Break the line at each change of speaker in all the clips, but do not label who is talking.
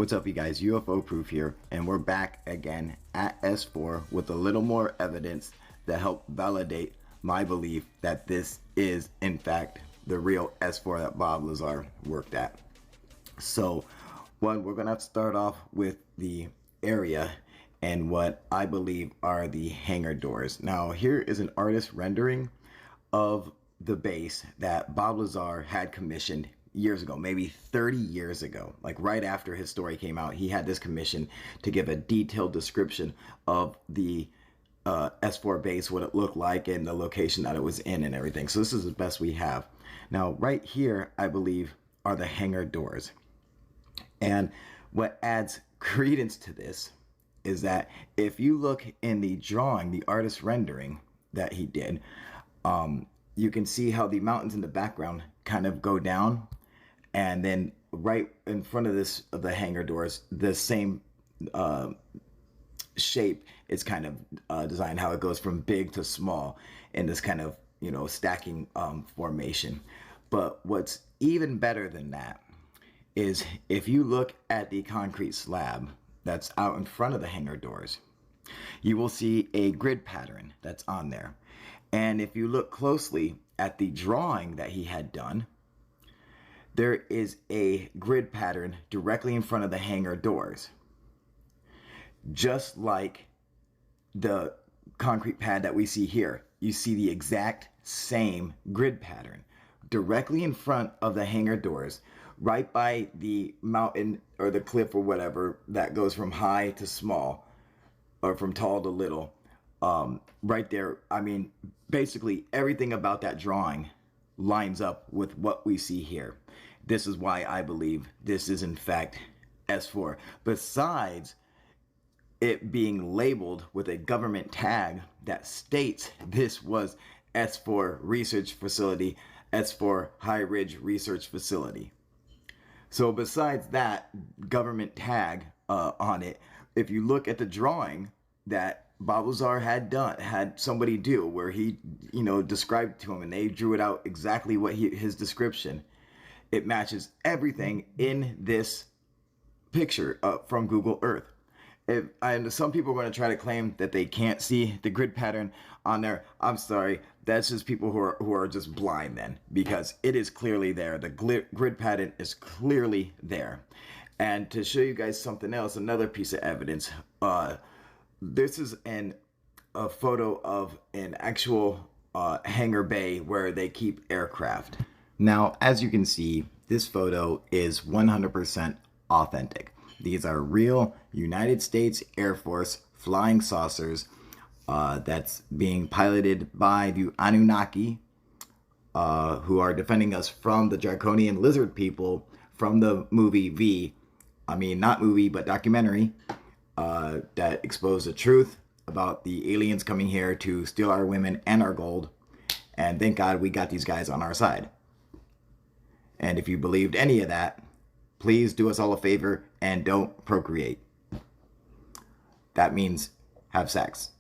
What's up, you guys? UFO Proof here, and we're back again at S-4 with a little more evidence that help validate my belief that this is, in fact, the real S-4 that Bob Lazar worked at. So, we're going to start off with the area and what I believe are the hangar doors. Now, here is an artist rendering of the base that Bob Lazar had commissioned years ago, maybe 30 years ago. Like right after his story came out, he had this commission to give a detailed description of the S-4 base, what it looked like, and the location that it was in and everything. So this is the best we have. Now, right here, I believe, are the hangar doors. And what adds credence to this is that if you look in the drawing, the artist rendering that he did, you can see how the mountains in the background kind of go down. And then right in front of the hangar doors, the same shape is kind of designed, how it goes from big to small in this kind of, stacking formation. But what's even better than that is if you look at the concrete slab that's out in front of the hangar doors, you will see a grid pattern that's on there. And if you look closely at the drawing that he had done, there is a grid pattern directly in front of the hangar doors. Just like the concrete pad that we see here, you see the exact same grid pattern directly in front of the hangar doors, right by the mountain or the cliff or whatever that goes from high to small or from tall to little. Right there, I mean, basically everything about that drawing lines up with what we see here. This is why I believe this is in fact S-4. Besides it being labeled with a government tag that states this was S-4 Research Facility, S-4 High Ridge Research Facility. So besides that government tag on it, if you look at the drawing that Bob Lazar had somebody do, where he, described to him, and they drew it out exactly what his description. It matches everything in this picture from Google Earth. And some people are going to try to claim that they can't see the grid pattern on there. I'm sorry, that's just people who are just blind then, because it is clearly there. The grid pattern is clearly there. And to show you guys something else, another piece of evidence, this is a photo of an actual hangar bay where they keep aircraft. Now, as you can see, this photo is 100% authentic. These are real United States Air Force flying saucers that's being piloted by the Anunnaki, who are defending us from the draconian lizard people from the movie not movie, but documentary, that exposed the truth about the aliens coming here to steal our women and our gold. And thank God we got these guys on our side. And if you believed any of that, please do us all a favor and don't procreate. That means have sex.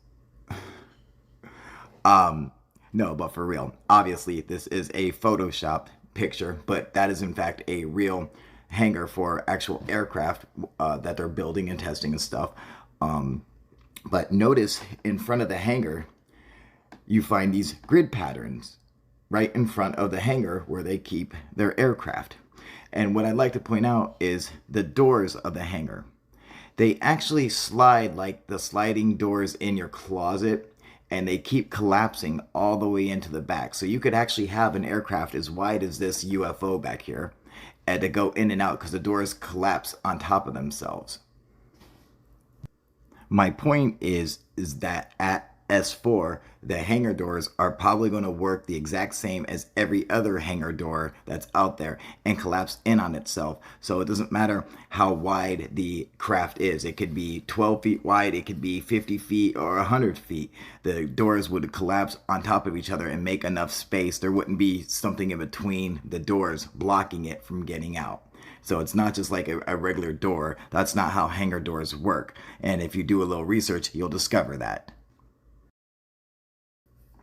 No, but for real, obviously this is a photoshopped picture, but that is in fact a real hangar for actual aircraft that they're building and testing and stuff. But notice in front of the hangar, you find these grid patterns right in front of the hangar where they keep their aircraft. And what I'd like to point out is the doors of the hangar. They actually slide like the sliding doors in your closet, and they keep collapsing all the way into the back. So you could actually have an aircraft as wide as this UFO back here and to go in and out because the doors collapse on top of themselves. My point is that at S-4, the hangar doors are probably going to work the exact same as every other hangar door that's out there and collapse in on itself. So it doesn't matter how wide the craft is. It could be 12 feet wide, it could be 50 feet or 100 feet. The doors would collapse on top of each other and make enough space. There wouldn't be something in between the doors blocking it from getting out. So it's not just like a regular door. That's not how hangar doors work. And if you do a little research, you'll discover that.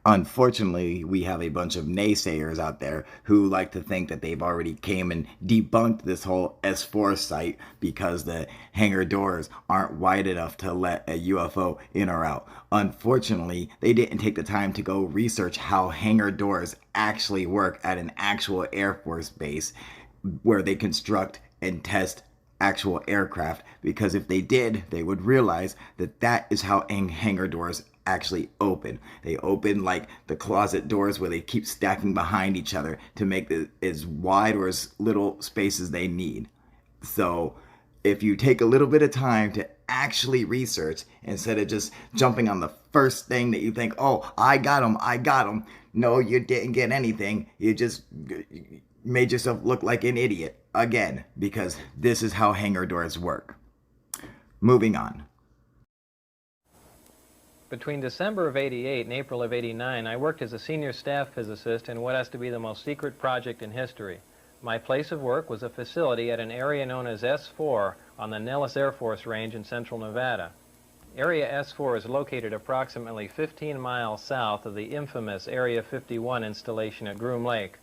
Unfortunately, we have a bunch of naysayers out there who like to think that they've already came and debunked this whole S-4 site because the hangar doors aren't wide enough to let a UFO in or out. Unfortunately, they didn't take the time to go research how hangar doors actually work at an actual Air Force base where they construct and test actual aircraft, because if they did, they would realize that that is how hangar doors actually open. They open like the closet doors where they keep stacking behind each other to make it as wide or as little space as they need. So if you take a little bit of time to actually research instead of just jumping on the first thing that you think, oh, I got them. No, you didn't get anything. You just made yourself look like an idiot again, because this is how hangar doors work. Moving on.
Between December of '88 and April of '89, I worked as a senior staff physicist in what has to be the most secret project in history. My place of work was a facility at an area known as S-4 on the Nellis Air Force Range in central Nevada. Area S-4 is located approximately 15 miles south of the infamous Area 51 installation at Groom Lake,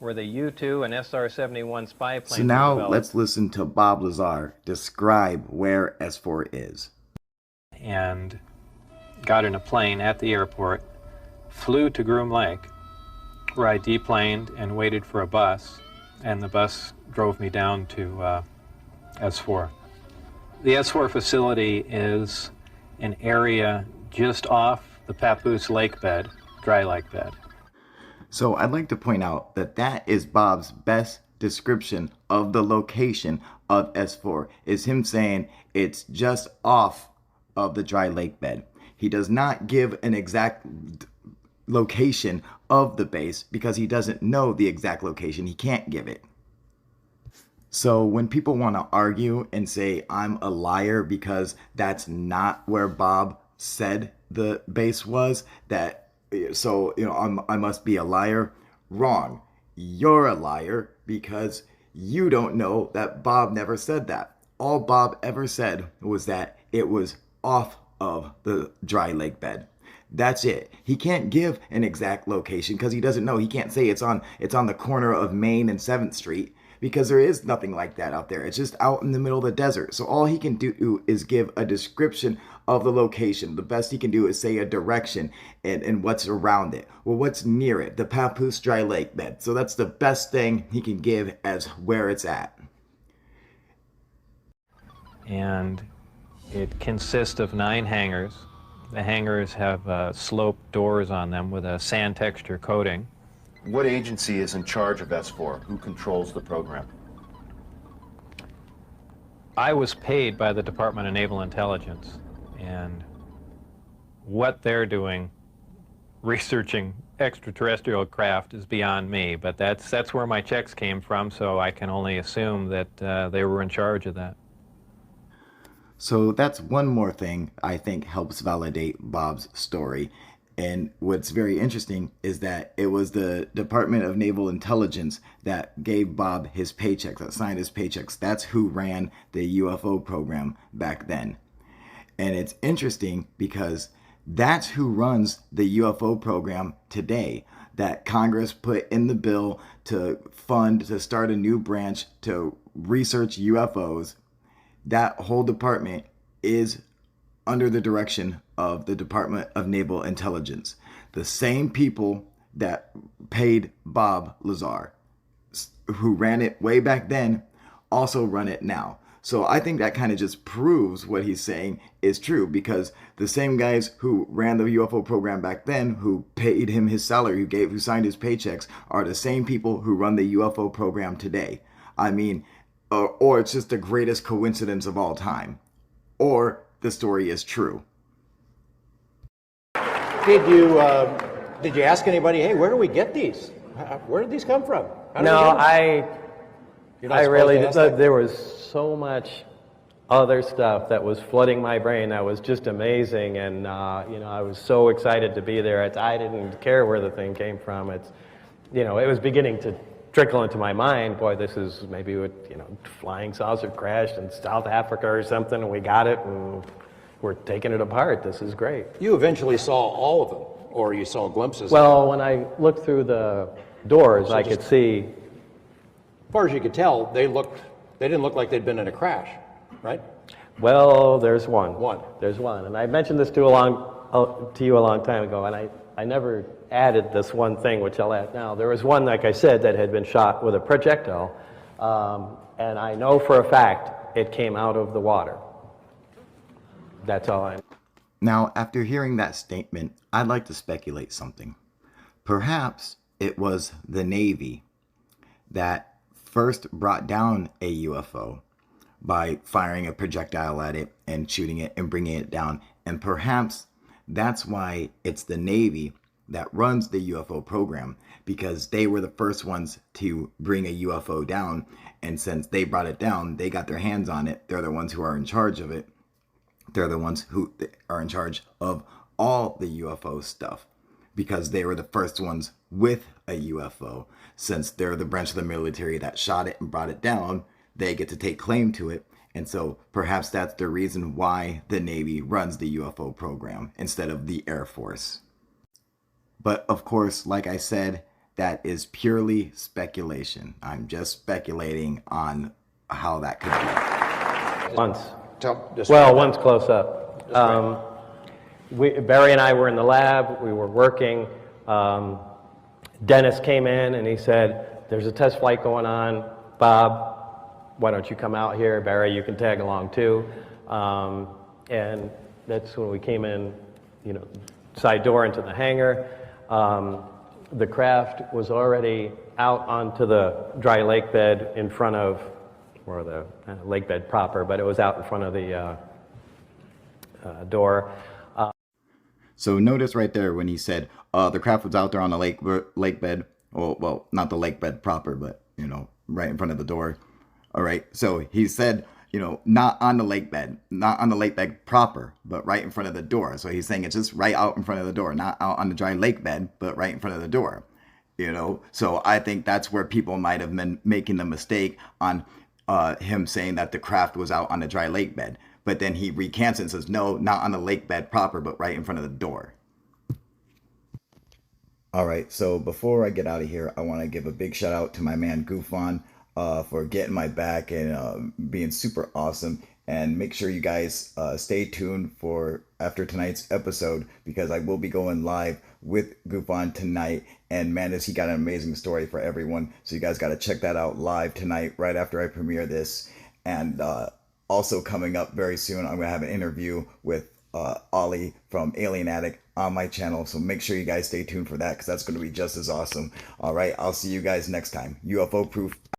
where the U-2 and SR-71 spy planes
So now
were developed.
let's listen to Bob Lazar describe where S-4 is.
And got in a plane at the airport, flew to Groom Lake, where I deplaned and waited for a bus, and the bus drove me down to S-4. The S-4 facility is an area just off the Papoose lake bed, dry lake bed.
So I'd like to point out that that is Bob's best description of the location of S-4, is him saying it's just off of the dry lake bed. He does not give an exact location of the base because he doesn't know the exact location. He can't give it. So when people want to argue and say I'm a liar because that's not where Bob said the base was, that so I must be a liar. Wrong. You're a liar because you don't know that Bob never said that. All Bob ever said was that it was off of the dry lake bed. That's it. He can't give an exact location because he doesn't know. He can't say it's on the corner of Main and 7th Street, because there is nothing like that out there. It's just out in the middle of the desert. So all he can do is give a description of the location. The best he can do is say a direction and what's around it. Well, what's near it? The Papoose dry lake bed. So that's the best thing he can give as where it's at.
And it consists of 9 hangars. The hangars have sloped doors on them with a sand texture coating.
What agency is in charge of S-4? Who controls the program?
I was paid by the Department of Naval Intelligence, and what they're doing, researching extraterrestrial craft, is beyond me, but that's where my checks came from, so I can only assume that they were in charge of that.
So that's one more thing I think helps validate Bob's story. And what's very interesting is that it was the Department of Naval Intelligence that gave Bob his paychecks, that signed his paychecks. That's who ran the UFO program back then. And it's interesting because that's who runs the UFO program today, that Congress put in the bill to fund, to start a new branch to research UFOs. That whole department is under the direction of the Department of Naval Intelligence. The same people that paid Bob Lazar, who ran it way back then, also run it now. So I think that kind of just proves what he's saying is true, because the same guys who ran the UFO program back then, who paid him his salary, who signed his paychecks, are the same people who run the UFO program today. I mean, or it's just the greatest coincidence of all time, or the story is true.
Did you ask anybody, hey, where do we get these? Where did these come from?
No, I really did. There was so much other stuff that was flooding my brain that was just amazing, and I was so excited to be there. I didn't care where the thing came from. It was beginning to trickle into my mind. Boy, this is maybe what flying saucer crashed in South Africa or something, and we got it, and we're taking it apart. This is great.
You eventually saw all of them. Or you saw glimpses?
Well, when I looked through the doors, I could see.
As far as you could tell, they didn't look like they'd been in a crash, right?
Well, there's one.
One.
There's one. And I mentioned this to you a long time ago, and I never added this one thing, which I'll add now. There was one, like I said, that had been shot with a projectile, and I know for a fact it came out of the water. That's all I know.
Now, after hearing that statement, I'd like to speculate something. Perhaps it was the Navy that first brought down a UFO by firing a projectile at it and shooting it and bringing it down. And perhaps that's why it's the Navy that runs the UFO program, because they were the first ones to bring a UFO down. And since they brought it down, they got their hands on it. They're the ones who are in charge of it. They're the ones who are in charge of all the UFO stuff, because they were the first ones with a UFO. Since they're the branch of the military that shot it and brought it down, they get to take claim to it. And so perhaps that's the reason why the Navy runs the UFO program instead of the Air Force. But of course, like I said, that is purely speculation. I'm just speculating on how that could be.
Once. Well, once close up. Barry and I were in the lab. We were working. Dennis came in and he said, "There's a test flight going on. Bob, why don't you come out here? Barry, you can tag along too." And that's when we came in, side door into the hangar. The craft was already out onto the dry lake bed in front of, or the lake bed proper, but it was out in front of the door.
So notice right there when he said the craft was out there on the lake bed. Well, not the lake bed proper, but right in front of the door. All right. So he said, not on the lake bed proper, but right in front of the door. So he's saying it's just right out in front of the door, not out on the dry lake bed, but right in front of the door. So I think that's where people might have been making the mistake on him saying that the craft was out on the dry lake bed. But then he recants and says, no, not on the lake bed proper, but right in front of the door. All right, so before I get out of here, I want to give a big shout out to my man Goofon for getting my back and being super awesome. And make sure you guys stay tuned for after tonight's episode, because I will be going live with Goofon tonight. And man, has he got an amazing story for everyone. So you guys got to check that out live tonight, right after I premiere this. And also coming up very soon, I'm going to have an interview with Ollie from Alien Addict on my channel. So make sure you guys stay tuned for that, because that's going to be just as awesome. All right, I'll see you guys next time. UFO Proof.